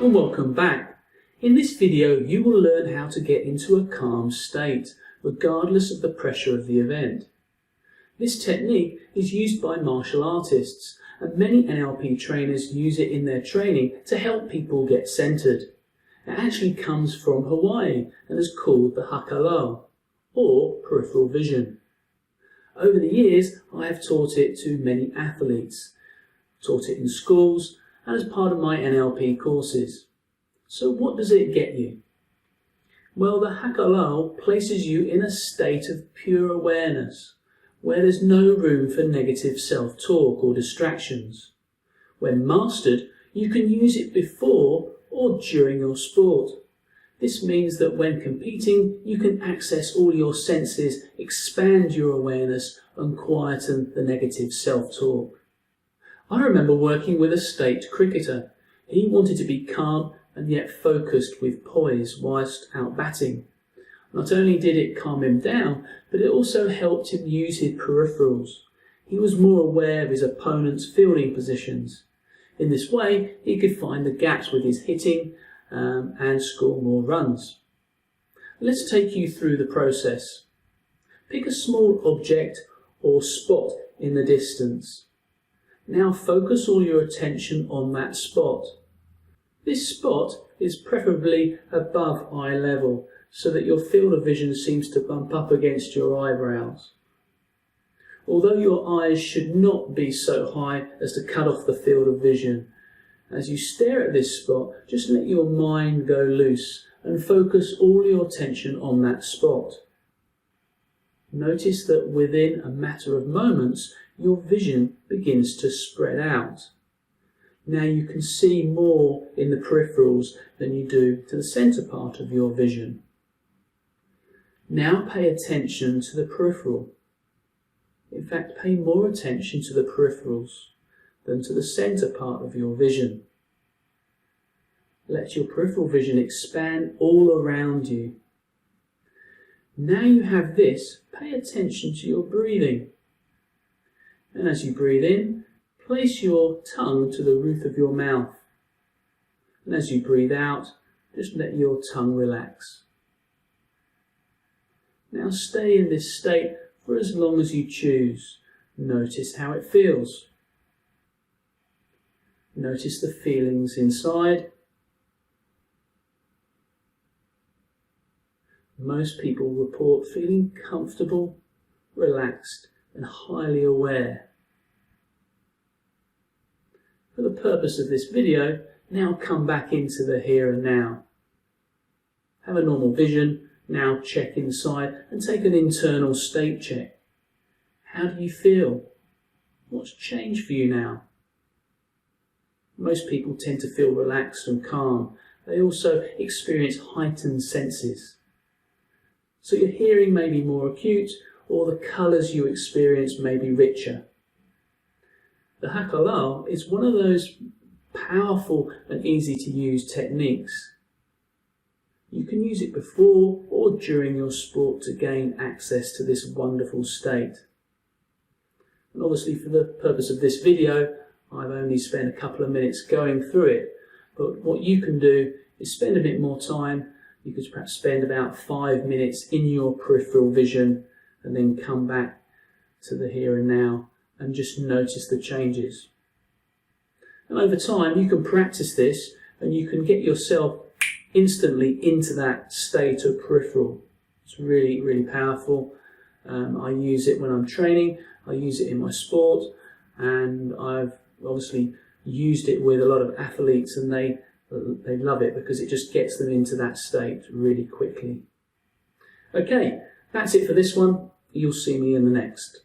and welcome back. In this video you will learn how to get into a calm state regardless of the pressure of the event. This technique is used by martial artists and many NLP trainers use it in their training to help people get centered. It actually comes from Hawaii and is called the Hakalau, or peripheral vision. Over the years I have taught it to many athletes, taught it in schools and as part of my NLP courses. So what does it get you? Well, the Hakalau places you in a state of pure awareness, where there's no room for negative self-talk or distractions. When mastered, you can use it before or during your sport. This means that when competing, you can access all your senses, expand your awareness and quieten the negative self-talk. I remember working with a state cricketer. He wanted to be calm and yet focused with poise whilst out batting. Not only did it calm him down, but it also helped him use his peripherals. He was more aware of his opponent's fielding positions. In this way, he could find the gaps with his hitting and score more runs. Let's take you through the process. Pick a small object or spot in the distance. Now focus all your attention on that spot. This spot is preferably above eye level so that your field of vision seems to bump up against your eyebrows. Although your eyes should not be so high as to cut off the field of vision, as you stare at this spot, just let your mind go loose and focus all your attention on that spot. Notice that within a matter of moments, your vision begins to spread out. Now you can see more in the peripherals than you do to the centre part of your vision. Now pay attention to the peripheral. In fact, pay more attention to the peripherals than to the centre part of your vision. Let your peripheral vision expand all around you. Now you have this, pay attention to your breathing. And as you breathe in, place your tongue to the roof of your mouth. And as you breathe out, just let your tongue relax. Now stay in this state for as long as you choose. Notice how it feels. Notice the feelings inside. Most people report feeling comfortable, relaxed, and highly aware. For the purpose of this video, now come back into the here and now. Have a normal vision, now check inside and take an internal state check. How do you feel? What's changed for you now? Most people tend to feel relaxed and calm. They also experience heightened senses. So your hearing may be more acute, or the colours you experience may be richer. The Hakalau is one of those powerful and easy to use techniques. You can use it before or during your sport to gain access to this wonderful state. And obviously for the purpose of this video, I've only spent a couple of minutes going through it, but what you can do is spend a bit more time. You could perhaps spend about 5 minutes in your peripheral vision and then come back to the here and now and just notice the changes. And over time you can practice this and you can get yourself instantly into that state of peripheral. It's really, really powerful. I use it when I'm training, I use it in my sport, and I've obviously used it with a lot of athletes and they love it because it just gets them into that state really quickly. Okay, that's it for this one. You'll see me in the next.